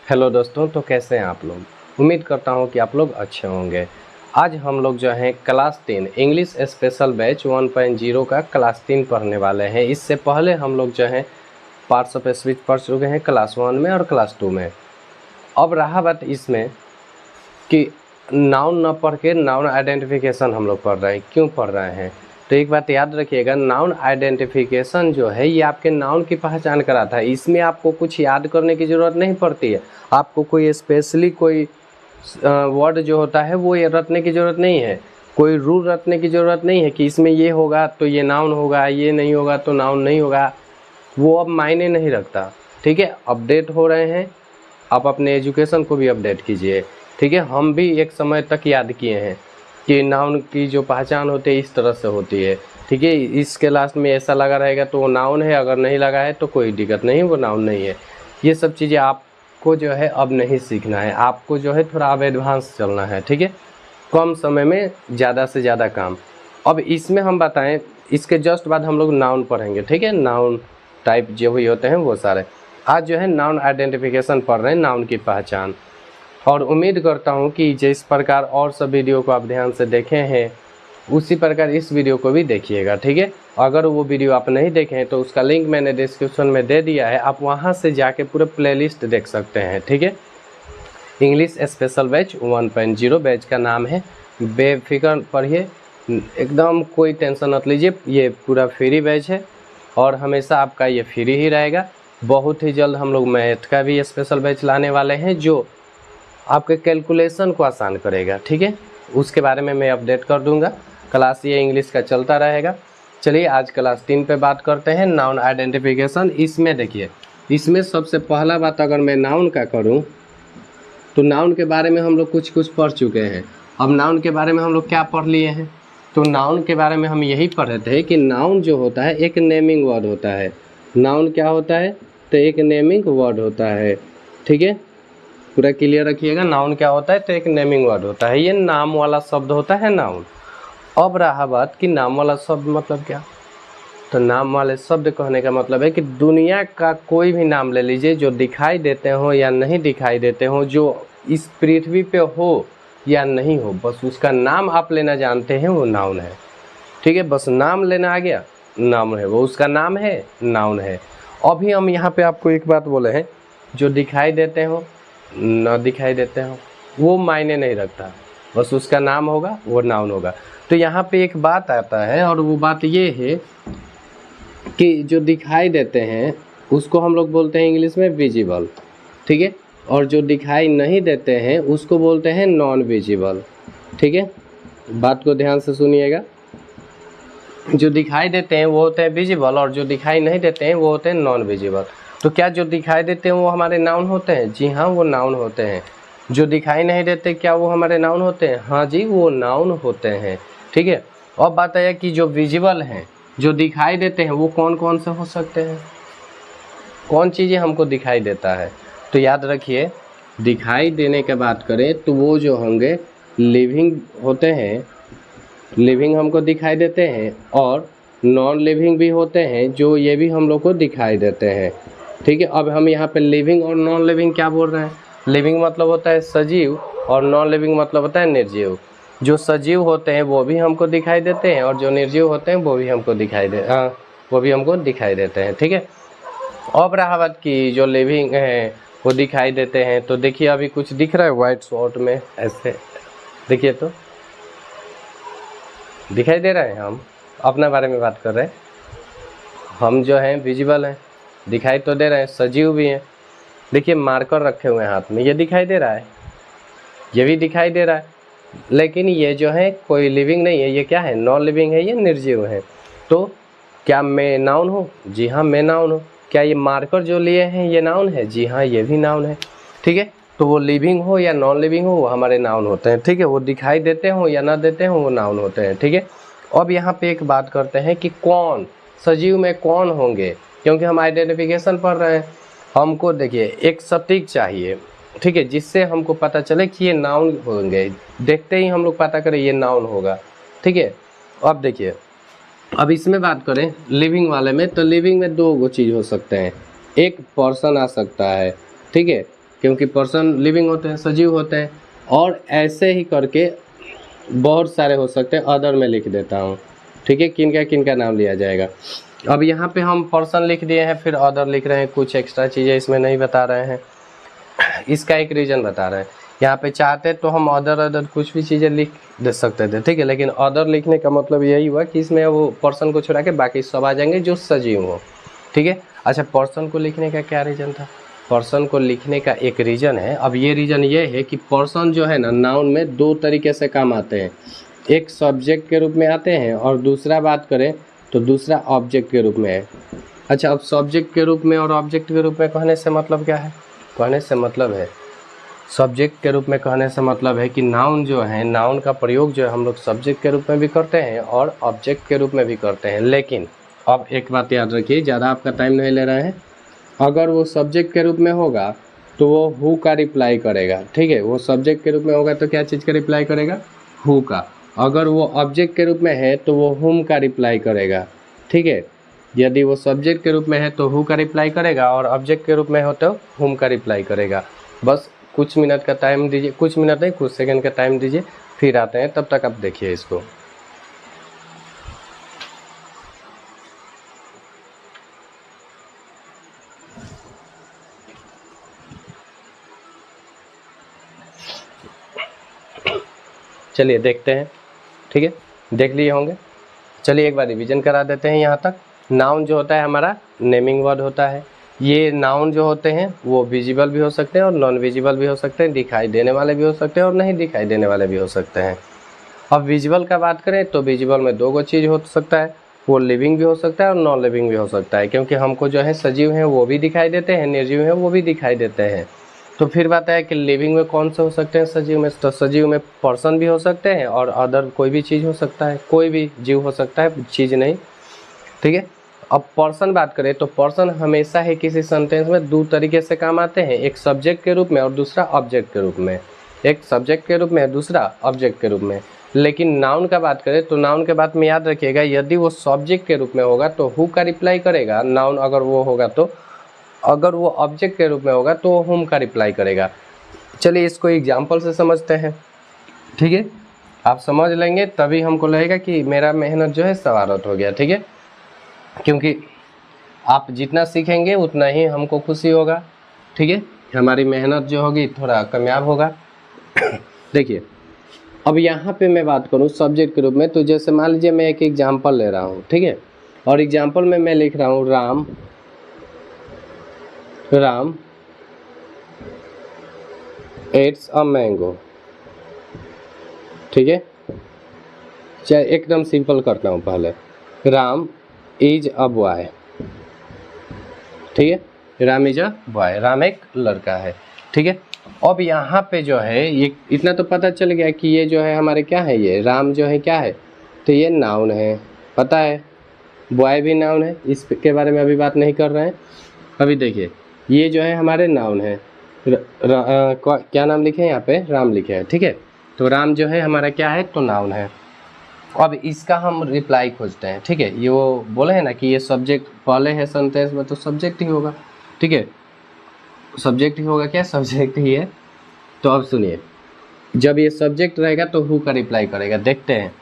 Hello दोस्तों, तो कैसे हैं आप लोग। उम्मीद करता हूं कि आप लोग अच्छे होंगे। आज हम लोग जो हैं क्लास 3 इंग्लिश स्पेशल बैच 1.0 का क्लास 3 पढ़ने वाले हैं। इससे पहले हम लोग जो हैं पार्ट्स ऑफ स्पीच पढ़ चुके हैं क्लास 1 में और क्लास 2 में। अब रहा बात इसमें कि नाउन न पढ़ के नाउन आइडेंटिफिकेशन हम लोग पढ़ रहे हैं। क्यों पढ़ रहे हैं? तो एक बात याद रखिएगा, नाउन आइडेंटिफिकेशन जो है ये आपके नाउन की पहचान कराता है। इसमें आपको कुछ याद करने की ज़रूरत नहीं पड़ती है। आपको कोई स्पेशली कोई वर्ड जो होता है वो ये रटने की ज़रूरत नहीं है। कोई रूल रटने की ज़रूरत नहीं है कि इसमें ये होगा तो ये नाउन होगा, ये नहीं होगा तो नाउन नहीं होगा। वो अब मायने नहीं रखता। ठीक है, अपडेट हो रहे हैं, आप अपने एजुकेशन को भी अपडेट कीजिए। ठीक है, हम भी एक समय तक याद किए हैं कि नाउन की जो पहचान होती है इस तरह से होती है। ठीक है, इसके लास्ट में ऐसा लगा रहेगा तो वो नाउन है, अगर नहीं लगा है तो कोई दिक्कत नहीं, वो नाउन नहीं है। ये सब चीज़ें आपको जो है अब नहीं सीखना है, आपको जो है थोड़ा अब एडवांस चलना है। ठीक है, कम समय में ज़्यादा से ज़्यादा काम। अब इसमें हम बताएं, इसके जस्ट बाद हम लोग नाउन पढ़ेंगे। ठीक है, नाउन टाइप जो भी होते हैं वो सारे। आज जो है नाउन आइडेंटिफिकेशन पढ़ रहे हैं, नाउन की पहचान। और उम्मीद करता हूं कि जिस प्रकार और सब वीडियो को आप ध्यान से देखे हैं उसी प्रकार इस वीडियो को भी देखिएगा। ठीक है, अगर वो वीडियो आप नहीं देखे हैं तो उसका लिंक मैंने डिस्क्रिप्शन में दे दिया है, आप वहां से जाके पूरे प्लेलिस्ट देख सकते हैं। ठीक है, इंग्लिश स्पेशल बैच 1.0 बैच का नाम है। बेफिक्र पढ़िए, एकदम कोई टेंशन मत लीजिए, ये पूरा फ्री बैच है और हमेशा आपका ये फ्री ही रहेगा। बहुत ही जल्द हम लोग मैथ का भी स्पेशल बैच लाने वाले हैं जो आपके कैलकुलेशन को आसान करेगा। ठीक है, उसके बारे में मैं अपडेट कर दूंगा। क्लास ये इंग्लिश का चलता रहेगा। चलिए आज क्लास 3 पे बात करते हैं, नाउन आइडेंटिफिकेशन। इसमें देखिए, इसमें सबसे पहला बात अगर मैं नाउन का करूं तो नाउन के बारे में हम लोग कुछ पढ़ चुके हैं। अब नाउन के बारे में हम लोग क्या पढ़ लिए हैं? तो नाउन के बारे में हम यही पढ़े थे कि नाउन जो होता है एक नेमिंग वर्ड होता है। नाउन क्या होता है? तो एक नेमिंग वर्ड होता है। ठीक है, पूरा क्लियर रखिएगा। नाउन क्या होता है? तो एक नेमिंग वर्ड होता है, ये नाम वाला शब्द होता है नाउन। अब रहा बात कि नाम वाला शब्द मतलब क्या? तो नाम वाले शब्द कहने का मतलब है कि दुनिया का कोई भी नाम ले लीजिए, जो दिखाई देते हो या नहीं दिखाई देते हो, जो इस पृथ्वी पे हो या नहीं हो, बस उसका नाम आप लेना जानते हैं, वो नाउन है। ठीक है, बस नाम लेना आ गया, नाम है वो, उसका नाम है, नाउन है। अभी हम यहाँ पे आपको एक बात बोले हैं, जो दिखाई देते हो न दिखाई देते हो वो मायने नहीं रखता, बस उसका नाम होगा, वो नाउन होगा। तो यहाँ पे एक बात आता है और वो बात ये है कि जो दिखाई देते हैं उसको हम लोग बोलते हैं इंग्लिश में विजिबल। ठीक है, और जो दिखाई नहीं देते हैं उसको बोलते हैं नॉन विजिबल। ठीक है, बात को ध्यान से सुनिएगा। जो दिखाई देते हैं वो होते हैं विजिबल और जो दिखाई नहीं देते हैं वो होते हैं नॉन विजिबल। तो क्या जो दिखाई देते हैं वो हमारे नाउन होते हैं? जी हाँ, वो नाउन होते हैं। जो दिखाई नहीं देते क्या वो हमारे नाउन होते हैं? हाँ जी, वो नाउन होते हैं। ठीक है, अब बात है कि जो विजिबल हैं, जो दिखाई देते हैं, वो कौन कौन से हो सकते हैं? कौन चीज़ें हमको दिखाई देता है? तो याद रखिए, दिखाई देने की बात करें तो वो जो होंगे लिविंग होते हैं, लिविंग हमको दिखाई देते हैं, और नॉन लिविंग भी होते हैं जो ये भी हम लोग को दिखाई देते हैं। ठीक है, अब हम यहाँ पे लिविंग और नॉन लिविंग क्या बोल रहे हैं? लिविंग मतलब होता है सजीव और नॉन लिविंग मतलब होता है निर्जीव। जो सजीव होते हैं वो भी हमको दिखाई देते हैं और जो निर्जीव होते हैं वो भी हमको दिखाई देते हैं। ठीक है, अब रहा बात कि जो लिविंग है वो दिखाई देते हैं, तो देखिए अभी कुछ दिख रहा है व्हाइट शॉर्ट में, ऐसे देखिए तो दिखाई दे रहा है। हम अपने बारे में बात कर रहे हैं, हम जो हैं विजिबल हैं, दिखाई तो दे रहे हैं, सजीव भी हैं। देखिए मार्कर रखे हुए हैं हाथ में, ये दिखाई दे रहा है, ये भी दिखाई दे रहा है, लेकिन ये जो है कोई लिविंग नहीं है, ये क्या है? नॉन लिविंग है, ये निर्जीव है। तो क्या मैं नाउन हूँ? जी हाँ, मैं नाउन हूँ। क्या ये मार्कर जो लिए हैं ये नाउन है? जी हाँ, ये भी नाउन है। ठीक है, तो वो लिविंग हो या नॉन लिविंग हो वो हमारे नाउन होते हैं। ठीक है, वो दिखाई देते हो या ना देते हो वो नाउन होते हैं। ठीक है, अब यहाँ पे एक बात करते हैं कि कौन सजीव में कौन होंगे, क्योंकि हम आइडेंटिफिकेशन पढ़ रहे हैं। हमको देखिए एक सटीक चाहिए, ठीक है, जिससे हमको पता चले कि ये नाउन होंगे। देखते ही हम लोग पता करें ये नाउन होगा। ठीक है, अब देखिए, अब इसमें बात करें लिविंग वाले में, तो लिविंग में दो चीज़ हो सकते हैं। एक पर्सन आ सकता है, ठीक है, क्योंकि पर्सन लिविंग होते हैं, सजीव होते हैं। और ऐसे ही करके बहुत सारे हो सकते हैं, अदर में लिख देता हूँ, ठीक है, किन का नाम लिया जाएगा। अब यहाँ पे हम पर्सन लिख दिए हैं, फिर अदर लिख रहे हैं, कुछ एक्स्ट्रा चीज़ें इसमें नहीं बता रहे हैं, इसका एक रीज़न बता रहे हैं। यहाँ पे चाहते तो हम अदर कुछ भी चीज़ें लिख दे सकते थे, ठीक है, लेकिन अदर लिखने का मतलब यही हुआ कि इसमें वो पर्सन को छुड़ा के बाकी सब आ जाएंगे जो सजीव हो, ठीक है। अच्छा, पर्सन को लिखने का क्या रीज़न था? पर्सन को लिखने का एक रीज़न है, अब ये रीज़न ये है कि पर्सन जो है ना, नाउन में दो तरीके से काम आते हैं, एक सब्जेक्ट के रूप में आते हैं और दूसरा बात करें तो दूसरा ऑब्जेक्ट के रूप में है। अच्छा, अब सब्जेक्ट के रूप में और ऑब्जेक्ट के रूप में कहने से मतलब क्या है? कहने से मतलब है, सब्जेक्ट के रूप में कहने से मतलब है कि नाउन जो है, नाउन का प्रयोग जो है हम लोग सब्जेक्ट के रूप में भी करते हैं और ऑब्जेक्ट के रूप में भी करते हैं। लेकिन अब एक बात याद रखिए, ज़्यादा आपका टाइम नहीं ले रहे हैं, अगर वो सब्जेक्ट के रूप में होगा तो वो हु का रिप्लाई करेगा, ठीक है। वो सब्जेक्ट के रूप में होगा तो क्या चीज़ का रिप्लाई करेगा? हु का। अगर वो ऑब्जेक्ट के रूप में है तो वो हुम का रिप्लाई करेगा, ठीक है। यदि वो सब्जेक्ट के रूप में है तो हु का रिप्लाई करेगा और ऑब्जेक्ट के रूप में हो तो हुम का रिप्लाई करेगा। बस कुछ मिनट का टाइम दीजिए, कुछ मिनट नहीं, कुछ सेकंड का टाइम दीजिए, फिर आते हैं, तब तक आप देखिए इसको। चलिए देखते हैं, ठीक है, देख लिए होंगे। चलिए एक बार रिवीजन करा देते हैं यहाँ तक। नाउन जो होता है हमारा नेमिंग वर्ड होता है। ये नाउन जो होते हैं वो विजिबल भी हो सकते हैं और नॉन विजिबल भी हो सकते हैं, दिखाई देने वाले भी हो सकते हैं और नहीं दिखाई देने वाले भी हो सकते हैं। अब विजिबल का बात करें तो विजिबल में दो चीज़ हो सकता है, वो लिविंग भी हो सकता है और नॉन लिविंग भी हो सकता है, क्योंकि हमको जो है सजीव हैं वो भी दिखाई देते हैं, निर्जीव हैं वो भी दिखाई देते हैं। तो फिर बात है कि लिविंग में कौन से हो सकते हैं सजीव में? तो सजीव में पर्सन भी हो सकते हैं और अदर कोई भी चीज़ हो सकता है, कोई भी जीव हो सकता है, चीज़ नहीं, ठीक है। अब पर्सन बात करें तो पर्सन हमेशा ही किसी सेंटेंस में दो तरीके से काम आते हैं, एक सब्जेक्ट के रूप में और दूसरा ऑब्जेक्ट के रूप में, एक सब्जेक्ट के रूप में दूसरा ऑब्जेक्ट के रूप में। लेकिन नाउन का बात करें तो नाउन के बात में याद रखिएगा, यदि वो सब्जेक्ट के रूप में होगा तो हु का रिप्लाई करेगा नाउन, अगर वो होगा तो, अगर वो ऑब्जेक्ट के रूप में होगा तो हुम का रिप्लाई करेगा। चलिए इसको एग्जाम्पल से समझते हैं, ठीक है। आप समझ लेंगे तभी हमको लगेगा कि मेरा मेहनत जो है सवारत हो गया, ठीक है, क्योंकि आप जितना सीखेंगे उतना ही हमको खुशी होगा, ठीक है, हमारी मेहनत जो होगी थोड़ा कामयाब होगा। देखिए अब यहाँ पे मैं बात करूँ सब्जेक्ट के रूप में, तो जैसे मान लीजिए मैं एक एग्जाम्पल ले रहा हूँ, ठीक है, और एग्जाम्पल में मैं लिख रहा हूँ राम, राम एट्स अ मैंगो, ठीक है। चाहे एकदम सिंपल करता हूँ, पहले राम इज अ बॉय, ठीक है, Ram is a boy, Ram एक लड़का है, ठीक है। अब यहाँ पे जो है ये इतना तो पता चल गया कि ये जो है हमारे क्या है, ये राम जो है क्या है, तो ये नाउन है, पता है, बॉय भी नाउन है, इसके बारे में अभी बात नहीं कर रहे हैं। अभी देखिए ये जो है हमारे नाउन है, क्या नाम लिखे हैं यहाँ पे? राम लिखे हैं, ठीक है। तो राम जो है हमारा क्या है, तो नाउन है। अब इसका हम रिप्लाई खोजते हैं, ठीक है। ये वो बोले हैं ना कि ये सब्जेक्ट पहले है सेंटेंस में तो सब्जेक्ट ही होगा, ठीक है, सब्जेक्ट ही होगा, क्या सब्जेक्ट ही है। तो अब सुनिए, जब ये सब्जेक्ट रहेगा तो हु का रिप्लाई करेगा। देखते हैं,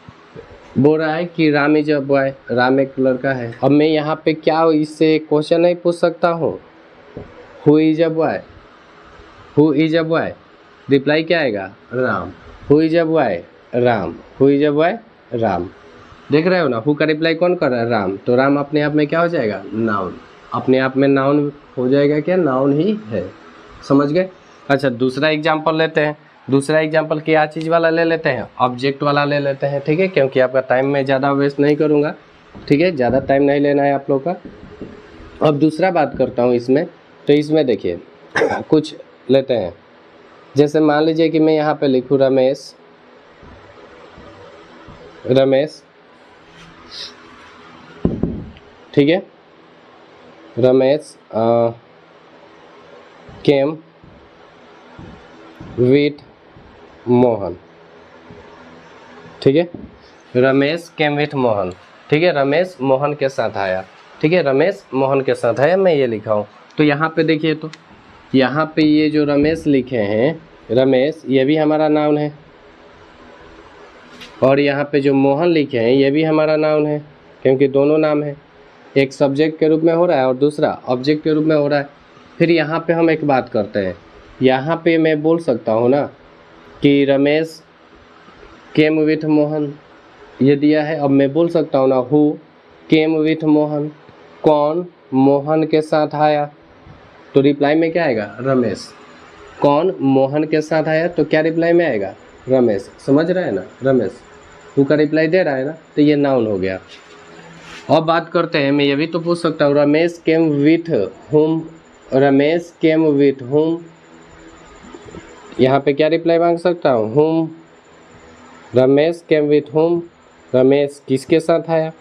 बोल रहा है कि Ram is a boy, Ram एक लड़का है। अब मैं यहाँ पे क्या इससे क्वेश्चन नहीं पूछ सकता हूँ, who is a boy, who is a boy, reply क्या आएगा? Ram. Who is a boy? Ram. Who is a boy? Ram. देख रहे हो ना, हु का रिप्लाई कौन कर रहा है? राम। तो राम अपने आप में क्या हो जाएगा? नाउन। अपने आप में नाउन हो जाएगा, क्या नाउन ही है, समझ गए। अच्छा दूसरा एग्जांपल लेते हैं, दूसरा एग्जांपल क्या चीज़ वाला ले लेते हैं? ऑब्जेक्ट वाला ले लेते हैं, ठीक है, क्योंकि आपका टाइम मैं ज़्यादा वेस्ट नहीं करूँगा, ठीक है, ज़्यादा टाइम नहीं लेना है आप लोग का। अब दूसरा बात करता हूँ इसमें, तो इसमें देखिए कुछ लेते हैं, जैसे मान लीजिए कि मैं यहाँ पे लिखूँ रमेश, रमेश, ठीक है, रमेश केम विथ मोहन, ठीक है, रमेश केम विथ मोहन, ठीक है, रमेश मोहन के साथ आया, ठीक है, रमेश मोहन के साथ आया, मैं ये लिखा हूँ। तो यहाँ पे देखिए, तो यहाँ पे ये जो रमेश लिखे हैं, रमेश, ये भी हमारा नाउन है, और यहाँ पे जो मोहन लिखे हैं ये भी हमारा नाउन है, क्योंकि दोनों नाम है, एक सब्जेक्ट के रूप में हो रहा है और दूसरा ऑब्जेक्ट के रूप में हो रहा है। फिर यहाँ पे हम एक बात करते हैं, यहाँ पे मैं बोल सकता हूँ ना कि रमेश केम विथ मोहन, ये दिया है। अब मैं बोल सकता हूँ ना हु केम विथ मोहन, कौन मोहन के साथ आया, तो रिप्लाई में क्या आएगा, रमेश। कौन मोहन के साथ आया, तो क्या रिप्लाई में आएगा, रमेश। समझ रहे हैं ना, रमेश हु का रिप्लाई दे रहा है ना, तो ये नाउन हो गया। अब बात करते हैं, मैं ये भी तो पूछ सकता हूँ Ramesh came with whom, Ramesh came with whom, यहाँ पे क्या रिप्लाई मांग सकता हूँ, हुम। Ramesh came with whom, Ramesh किसके साथ आया,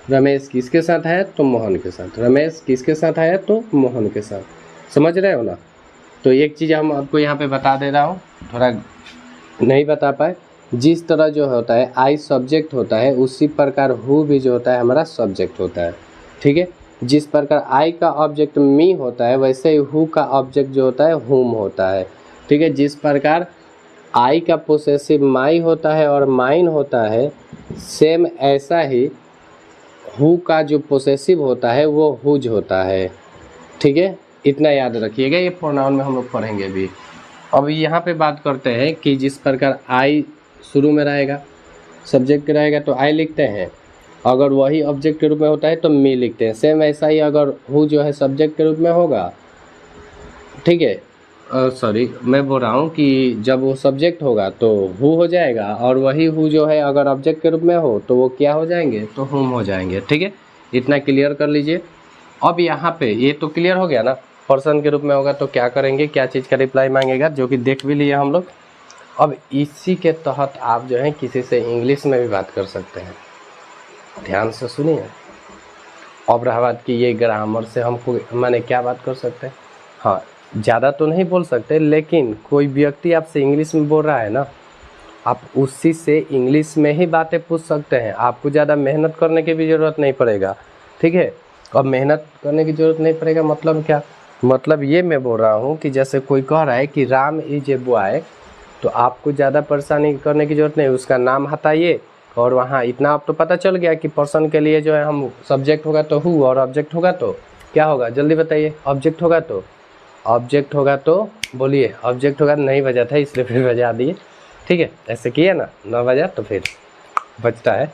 रमेश किसके साथ आया, तो मोहन के साथ। रमेश किसके साथ आया, तो मोहन के साथ। समझ रहे हो ना। तो एक चीज़ हम आपको यहाँ पे बता दे रहा हूँ, थोड़ा नहीं बता पाए, जिस तरह जो होता है आई सब्जेक्ट होता है, उसी प्रकार हु भी जो होता है हमारा सब्जेक्ट होता है। ठीक है, जिस प्रकार आई का ऑब्जेक्ट मी होता है, वैसे ही हु का ऑब्जेक्ट जो होता है हुम होता है। ठीक है, जिस प्रकार आई का पोसेसिव माई होता है और माइन होता है, सेम ऐसा ही हु का जो पोसेसिव होता है वो हुज होता है। ठीक है, इतना याद रखिएगा, ये प्रोनाउन में हम लोग पढ़ेंगे भी। अब यहाँ पे बात करते हैं कि जिस प्रकार आई शुरू में रहेगा, सब्जेक्ट रहेगा तो आई लिखते हैं, अगर वही ऑब्जेक्ट के रूप में होता है तो मी लिखते हैं। सेम ऐसा ही अगर हु जो है सब्जेक्ट के रूप में होगा, ठीक है, सॉरी मैं बोल रहा हूँ कि जब वो सब्जेक्ट होगा तो हु हो जाएगा, और वही हु जो है अगर ऑब्जेक्ट के रूप में हो तो वो क्या हो जाएंगे, तो हुम हो जाएंगे। ठीक है, इतना क्लियर कर लीजिए। अब यहाँ पे ये तो क्लियर हो गया ना, पर्सन के रूप में होगा तो क्या करेंगे, क्या चीज़ का रिप्लाई मांगेगा, जो कि देख भी लिए हम लोग। अब इसी के तहत आप जो है किसी से इंग्लिश में भी बात कर सकते हैं। ध्यान से सुनिए। अब रहा बात कि ये ग्रामर से हमको माने क्या बात कर सकते हैं, हाँ ज़्यादा तो नहीं बोल सकते, लेकिन कोई व्यक्ति आपसे इंग्लिश में बोल रहा है ना, आप उसी से इंग्लिश में ही बातें पूछ सकते हैं। आपको ज़्यादा मेहनत करने की भी ज़रूरत नहीं पड़ेगा। ठीक है, अब मेहनत करने की ज़रूरत नहीं पड़ेगा मतलब क्या, मतलब ये मैं बोल रहा हूँ कि जैसे कोई कह रहा है कि राम इज ए बॉय, तो आपको ज़्यादा परेशानी करने की ज़रूरत नहीं, उसका नाम हटाइए और वहाँ इतना आप तो पता चल गया कि पर्सन के लिए जो है हम सब्जेक्ट होगा तो हु, और ऑब्जेक्ट होगा तो क्या होगा, जल्दी बताइए। ऑब्जेक्ट होगा तो बोलिए, ऑब्जेक्ट होगा, नहीं बजा था इसलिए फिर बजा दिए। ठीक है, ऐसे किए ना, 9 बजा तो फिर बचता है।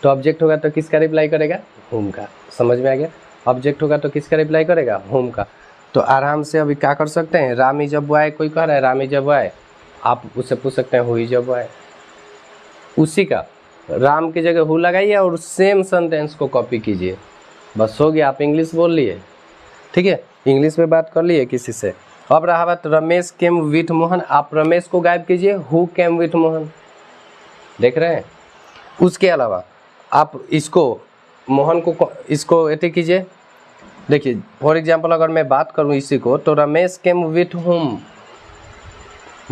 तो ऑब्जेक्ट होगा तो किसका रिप्लाई करेगा, हुम का। समझ में आ गया, ऑब्जेक्ट होगा तो किसका रिप्लाई करेगा, हुम का। तो आराम से अभी क्या कर सकते हैं, राम इज अ बॉय, कोई कह रहा है राम इज अ बॉय, आप उससे पूछ सकते हैं हु इज अ बॉय। उसी का राम की जगह हु लगाइए और सेम सेंटेंस को कॉपी कीजिए, बस हो गया, आप इंग्लिश बोल लिए। ठीक है, इंग्लिश में बात कर लिए किसी से। अब रहा बात रमेश केम विथ मोहन, आप रमेश को गायब कीजिए, हु केम विथ मोहन। देख रहे हैं, उसके अलावा आप इसको मोहन को इसको ऐसे कीजिए। देखिए फॉर एग्जांपल अगर मैं बात करूं इसी को, तो Ramesh came with whom,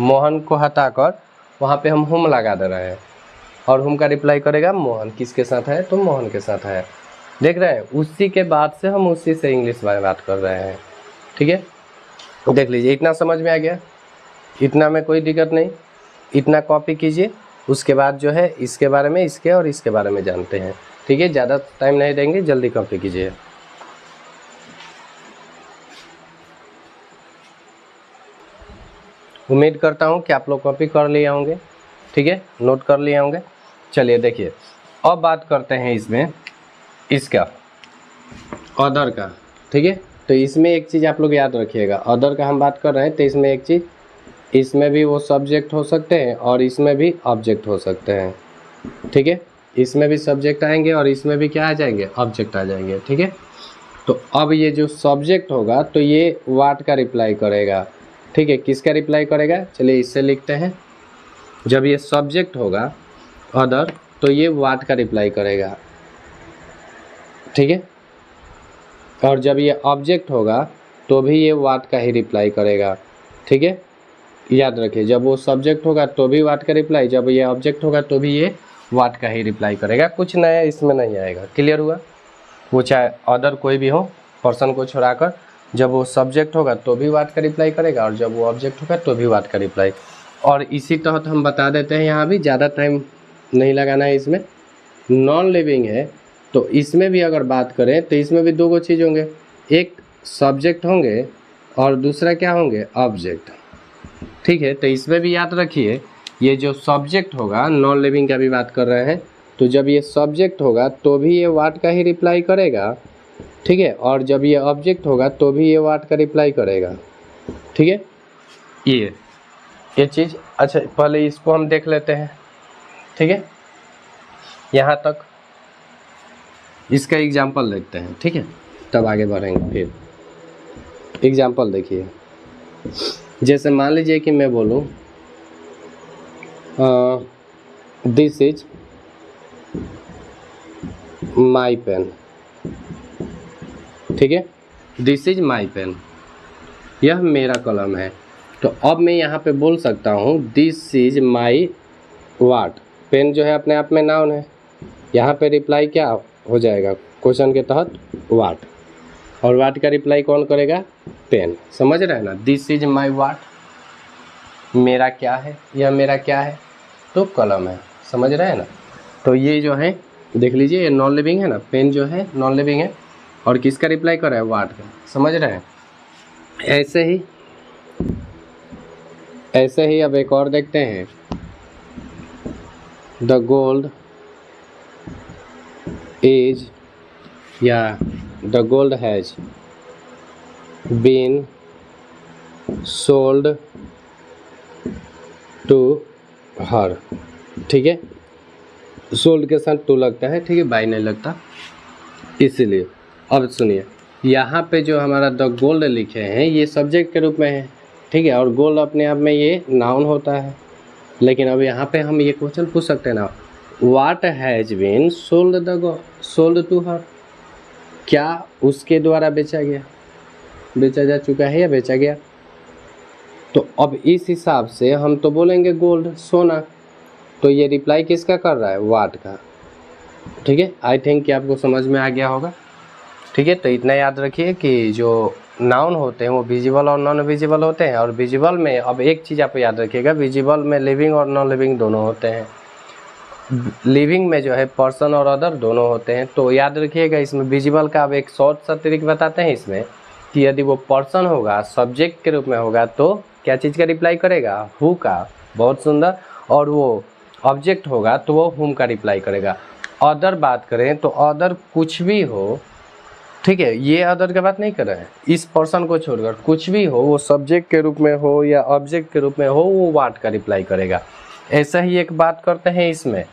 Mohan को हटाकर वहाँ पे हम हुम लगा दे रहे हैं, और हुम का रिप्लाई करेगा मोहन किसके साथ है, तो मोहन के साथ है। देख रहे हैं, उसी के बाद से हम उसी से इंग्लिश में बात कर रहे हैं। ठीक है, देख लीजिए, इतना समझ में आ गया, इतना में कोई दिक्कत नहीं, इतना कॉपी कीजिए। उसके बाद जो है इसके बारे में, इसके और इसके बारे में जानते हैं। ठीक है, ज़्यादा टाइम नहीं देंगे, जल्दी कॉपी कीजिए। उम्मीद करता हूँ कि आप लोग कॉपी कर लिए होंगे। ठीक है, नोट कर लिए होंगे। चलिए देखिए, अब बात करते हैं इसमें इसका अदर का। ठीक है, तो इसमें एक चीज़ आप लोग याद रखिएगा, अदर का हम बात कर रहे हैं, तो इसमें एक चीज़, इसमें भी वो सब्जेक्ट हो सकते हैं और इसमें भी ऑब्जेक्ट हो सकते हैं। ठीक है, इसमें भी सब्जेक्ट आएंगे और इसमें भी क्या आ जाएंगे, ऑब्जेक्ट आ जाएंगे। ठीक है, तो अब ये जो सब्जेक्ट होगा तो ये व्हाट का रिप्लाई करेगा। ठीक है, किसका रिप्लाई करेगा, चलिए इससे लिखते हैं। जब ये सब्जेक्ट होगा अदर, तो ये व्हाट का रिप्लाई करेगा। ठीक है, और जब ये ऑब्जेक्ट होगा तो भी ये व्हाट का ही रिप्लाई करेगा। ठीक है, याद रखिए, जब वो सब्जेक्ट होगा तो भी व्हाट का रिप्लाई, जब ये ऑब्जेक्ट होगा तो भी ये व्हाट का ही रिप्लाई करेगा। कुछ नया इसमें नहीं आएगा। क्लियर हुआ, वो चाहे अदर कोई भी हो, पर्सन को छोड़ाकर, जब वो सब्जेक्ट होगा तो भी व्हाट का रिप्लाई करेगा, और जब वो ऑब्जेक्ट होगा तो भी व्हाट का रिप्लाई। और इसी तहत हम बता देते हैं, यहाँ भी ज़्यादा टाइम नहीं लगाना है इसमें। नॉन लिविंग है तो इसमें भी अगर बात करें तो इसमें भी दो चीज़ होंगे, एक सब्जेक्ट होंगे और दूसरा क्या होंगे, ऑब्जेक्ट। ठीक है, तो इसमें भी याद रखिए, ये जो सब्जेक्ट होगा, नॉन लिविंग का भी बात कर रहे हैं, तो जब ये सब्जेक्ट होगा तो भी ये व्हाट का ही रिप्लाई करेगा। ठीक है, और जब ये ऑब्जेक्ट होगा तो भी ये व्हाट का रिप्लाई करेगा। ठीक है, ये चीज़। अच्छा, पहले इसको हम देख लेते हैं। ठीक है, यहाँ तक इसका एग्जाम्पल देखते हैं। ठीक है, तब आगे बढ़ेंगे। फिर एग्जाम्पल देखिए, जैसे मान लीजिए कि मैं बोलूँ दिस इज माई पेन। ठीक है, दिस इज माई पेन, यह मेरा कलम है। तो अब मैं यहाँ पे बोल सकता हूँ this is my what. Pen जो है अपने आप में नाउन है, यहाँ पे रिप्लाई क्या हो जाएगा क्वेश्चन के तहत, व्हाट। और व्हाट का रिप्लाई कौन करेगा, पेन। समझ रहे हैं ना, दिस इज माई व्हाट, मेरा क्या है, यह मेरा क्या है, तो कलम है। समझ रहे हैं ना। तो ये जो है देख लीजिए, ये नॉन लिविंग है ना, पेन जो है नॉन लिविंग है, और किसका रिप्लाई कर रहा है, व्हाट का। समझ रहे हैं। ऐसे ही अब एक और देखते हैं, द गोल्ड इज, या the gold has been sold to her. ठीक है, सोल्ड के साथ टू लगता है, ठीक है, बाई नहीं लगता, इसीलिए। अब सुनिए, यहाँ पे जो हमारा द गोल्ड लिखे हैं ये सब्जेक्ट के रूप में है। ठीक है, और गोल्ड अपने आप में ये नाउन होता है। लेकिन अब यहाँ पे हम ये क्वेश्चन पूछ सकते हैं ना, what has been sold to her, क्या उसके द्वारा बेचा जा चुका है या बेचा गया। तो अब इस हिसाब से हम तो बोलेंगे गोल्ड, सोना। तो ये रिप्लाई किसका कर रहा है, व्हाट का। ठीक है, आई थिंक कि आपको समझ में आ गया होगा। ठीक है, तो इतना याद रखिए कि जो नाउन होते हैं वो विजिबल और नॉन विजिबल होते हैं। और विजिबल में अब एक चीज़ आप याद रखिएगा, विजिबल में लिविंग और नॉन लिविंग दोनों होते हैं। लिविंग में जो है पर्सन और अदर दोनों होते हैं। तो याद रखिएगा, इसमें विजिबल का अब एक शॉर्ट सा ट्रिक बताते हैं इसमें, कि यदि वो पर्सन होगा, सब्जेक्ट के रूप में होगा, तो क्या चीज़ का रिप्लाई करेगा, हु का। बहुत सुंदर। और वो ऑब्जेक्ट होगा तो वो हुम का रिप्लाई करेगा। अदर बात करें तो अदर कुछ भी हो, ठीक है, ये अदर की बात नहीं कर रहे हैं, इस पर्सन को छोड़कर कुछ भी हो, वो सब्जेक्ट के रूप में हो या ऑब्जेक्ट के रूप में हो, वो व्हाट का रिप्लाई करेगा। ऐसा ही एक बात करते हैं इसमें,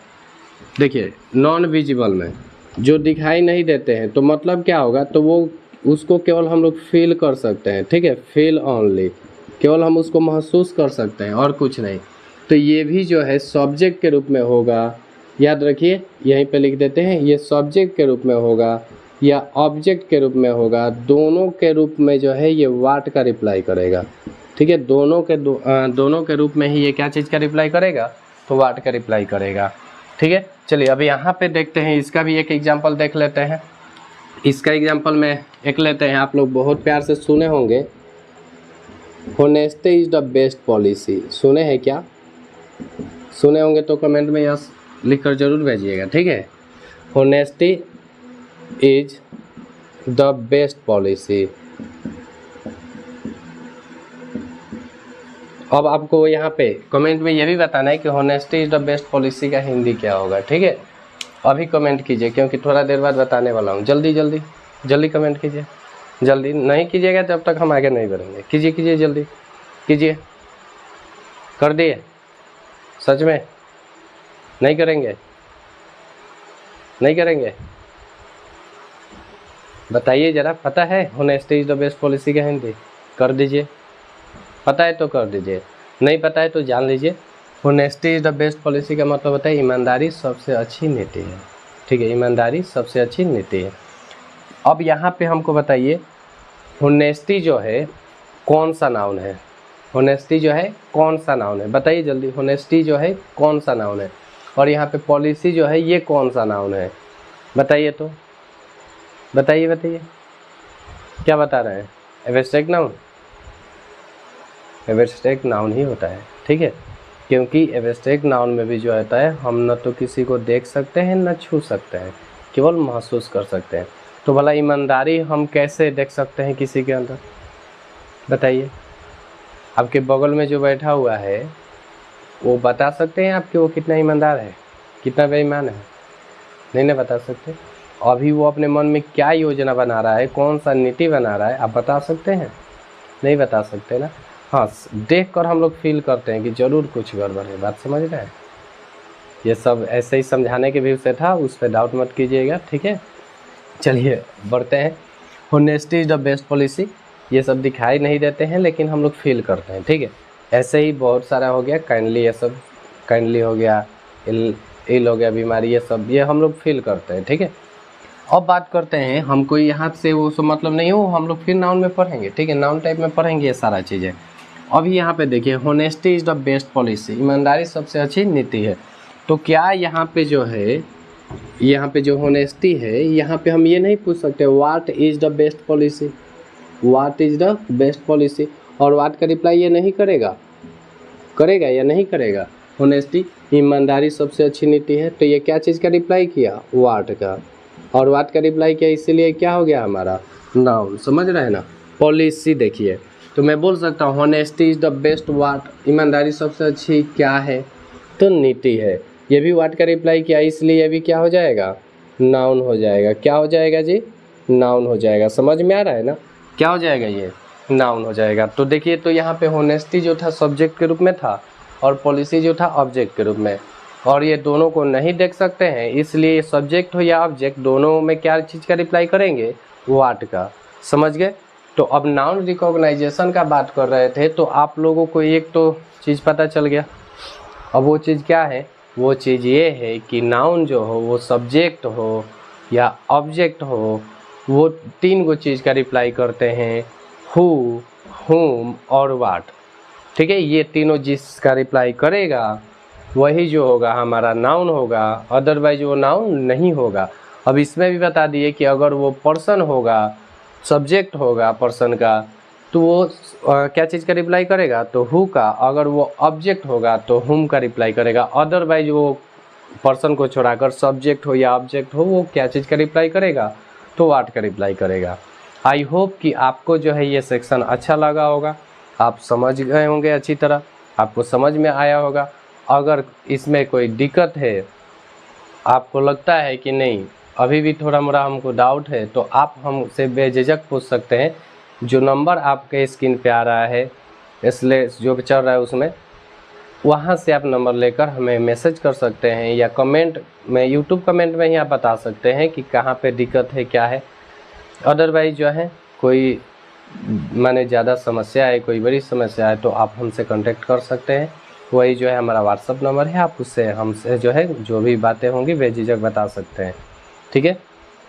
देखिए नॉन विजिबल में जो दिखाई नहीं देते हैं, तो मतलब क्या होगा, तो वो उसको केवल हम लोग फील कर सकते हैं। ठीक है, फील ओनली, केवल हम उसको महसूस कर सकते हैं और कुछ नहीं। तो ये भी जो है सब्जेक्ट के रूप में होगा। याद रखिए, यहीं पे लिख देते हैं, ये सब्जेक्ट के रूप में होगा या ऑब्जेक्ट के रूप में होगा, दोनों के रूप में जो है ये व्हाट का रिप्लाई करेगा। ठीक है, दोनों के रूप में ही ये क्या चीज़ का रिप्लाई करेगा, तो व्हाट का रिप्लाई करेगा। ठीक है, चलिए अब यहाँ पे देखते हैं, इसका भी एक एग्जांपल देख लेते हैं। इसका एग्जांपल में एक लेते हैं, आप लोग बहुत प्यार से सुने होंगे, honesty is the best policy. सुने हैं क्या? सुने होंगे तो कमेंट में यस लिखकर जरूर भेजिएगा। ठीक है, honesty is the best policy. अब आपको यहाँ पे कमेंट में ये भी बताना है कि honesty is the best policy का हिंदी क्या होगा। ठीक है, अभी कमेंट कीजिए, क्योंकि थोड़ा देर बाद बताने वाला हूँ। जल्दी कमेंट कीजिए। जल्दी नहीं कीजिएगा तब तक हम आगे नहीं बढ़ेंगे। कीजिए जल्दी कीजिए। कर दिए? सच में नहीं करेंगे? बताइए ज़रा, पता है honesty is the best policy का हिंदी? कर दीजिए। पता है तो कर दीजिए, नहीं पता है तो जान लीजिए। Honesty is the best policy का मतलब होता है ईमानदारी सबसे अच्छी नीति है। ठीक है, ईमानदारी सबसे अच्छी नीति है। अब यहाँ पे हमको बताइए, होनेस्टी जो है कौन सा नाउन है? होनेस्टी जो है कौन सा नाउन है? बताइए जल्दी, होनेस्टी जो है कौन सा नाउन है? और यहाँ पे पॉलिसी जो है ये कौन सा नाउन है? बताइए तो, बताइए क्या बता रहे हैं? एब्स्ट्रैक्ट नाउन, एब्स्ट्रैक्ट नाउन ही होता है, ठीक है, क्योंकि एब्स्ट्रैक्ट नाउन में भी जो होता है हम न तो किसी को देख सकते हैं न छू सकते हैं, केवल महसूस कर सकते हैं। तो भला ईमानदारी हम कैसे देख सकते हैं किसी के अंदर, बताइए। आपके बगल में जो बैठा हुआ है वो बता सकते हैं आपके वो कितना ईमानदार है, कितना बेईमान है? नहीं ना बता सकते। अभी वो अपने मन में क्या योजना बना रहा है, कौन सा नीति बना रहा है, आप बता सकते हैं? नहीं बता सकते ना। हाँ, देख कर हम लोग फील करते हैं कि ज़रूर कुछ गड़बड़ है। बात समझ रहे हैं? ये सब ऐसे ही समझाने के व्यू से था, उस पर डाउट मत कीजिएगा, ठीक है। चलिए बढ़ते हैं। Honesty is the best policy, ये सब दिखाई नहीं देते हैं लेकिन हम लोग फील करते हैं, ठीक है। ऐसे ही बहुत सारा हो गया, काइंडली, ये सब काइंडली हो गया, इल हो गया, बीमारी, ये सब ये हम लोग फील करते हैं, ठीक है। अब बात करते हैं, हमको यहाँ से वो सब मतलब नहीं हो, हम लोग फिर नाउन में पढ़ेंगे, ठीक है, नाउन टाइप में पढ़ेंगे ये सारा चीज़ें। अभी यहाँ पे देखिए, honesty is the best policy, ईमानदारी सबसे अच्छी नीति है। तो क्या यहाँ पे जो है, यहाँ पे जो होनेस्टी है, यहाँ पे हम ये नहीं पूछ सकते what is the best policy, what is the best policy, और व्हाट का रिप्लाई ये नहीं करेगा, करेगा या नहीं करेगा? होनेस्टी, ईमानदारी सबसे अच्छी नीति है, तो ये क्या चीज़ का रिप्लाई किया? व्हाट का, और व्हाट का रिप्लाई किया, इसीलिए क्या हो गया हमारा? नाउन। समझ रहे हैं ना? पॉलिसी देखिए, तो मैं बोल सकता हूँ honesty is the best what, ईमानदारी सबसे अच्छी क्या है? तो नीति है। ये भी व्हाट का रिप्लाई किया, इसलिए ये भी क्या हो जाएगा? नाउन हो जाएगा। क्या हो जाएगा जी? नाउन हो जाएगा। समझ में आ रहा है ना? क्या हो जाएगा ये? नाउन हो जाएगा। तो देखिए, तो यहाँ पे होनेस्टी जो था सब्जेक्ट के रूप में था और पॉलिसी जो था ऑब्जेक्ट के रूप में, और ये दोनों को नहीं देख सकते हैं, इसलिए सब्जेक्ट हो या ऑब्जेक्ट दोनों में क्या चीज़ का रिप्लाई करेंगे? व्हाट का। समझ गए? तो अब नाउन रिकॉग्नाइजेशन का बात कर रहे थे, तो आप लोगों को एक तो चीज़ पता चल गया। अब वो चीज़ क्या है? वो चीज़ ये है कि नाउन जो हो वो सब्जेक्ट हो या ऑब्जेक्ट हो, वो तीन गो चीज़ का रिप्लाई करते हैं, हु, हुम और व्हाट, ठीक है। ये तीनों जिसका रिप्लाई करेगा वही जो होगा हमारा नाउन होगा, अदरवाइज वो नाउन नहीं होगा। अब इसमें भी बता दिए कि अगर वो पर्सन होगा, सब्जेक्ट होगा पर्सन का, तो वो क्या चीज़ का रिप्लाई करेगा? तो हु का। अगर वो ऑब्जेक्ट होगा तो हुम का रिप्लाई करेगा। अदरवाइज वो पर्सन को छोड़ाकर सब्जेक्ट हो या ऑब्जेक्ट हो, वो क्या चीज़ का रिप्लाई करेगा? तो व्हाट का रिप्लाई करेगा। आई होप कि आपको जो है ये सेक्शन अच्छा लगा होगा, आप समझ गए होंगे अच्छी तरह, आपको समझ में आया होगा। अगर इसमें कोई दिक्कत है, आपको लगता है कि नहीं अभी भी थोड़ा मोड़ा हमको डाउट है, तो आप हमसे बेझिझक पूछ सकते हैं। जो नंबर आपके स्क्रीन पे आ रहा है, इसलिए जो चल रहा है उसमें, वहाँ से आप नंबर लेकर हमें मैसेज कर सकते हैं, या कमेंट में, यूट्यूब कमेंट में ही आप बता सकते हैं कि कहाँ पे दिक्कत है, क्या है। अदरवाइज जो है कोई माने ज़्यादा समस्या है, कोई बड़ी समस्या है, तो आप हमसे कांटेक्ट कर सकते हैं। वही जो है हमारा व्हाट्सअप नंबर है, आप उससे हमसे जो है जो भी बातें होंगी बेझिझक बता सकते हैं, ठीक है।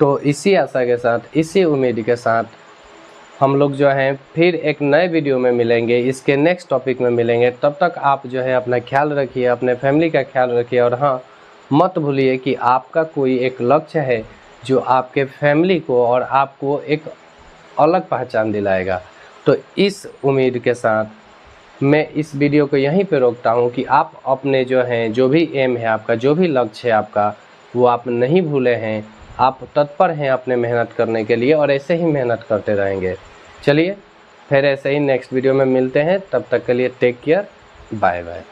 तो इसी आशा के साथ, इसी उम्मीद के साथ हम लोग जो हैं फिर एक नए वीडियो में मिलेंगे, इसके नेक्स्ट टॉपिक में मिलेंगे। तब तक आप जो है अपना ख्याल रखिए, अपने फैमिली का ख्याल रखिए, और हाँ, मत भूलिए कि आपका कोई एक लक्ष्य है जो आपके फैमिली को और आपको एक अलग पहचान दिलाएगा। तो इस उम्मीद के साथ मैं इस वीडियो को यहीं पे रोकता हूँ कि आप अपने जो हैं, जो भी एम है आपका, जो भी लक्ष्य है आपका, वो आप नहीं भूले हैं, आप तत्पर हैं अपने मेहनत करने के लिए, और ऐसे ही मेहनत करते रहेंगे। चलिए फिर ऐसे ही नेक्स्ट वीडियो में मिलते हैं, तब तक के लिए टेक केयर, बाय बाय।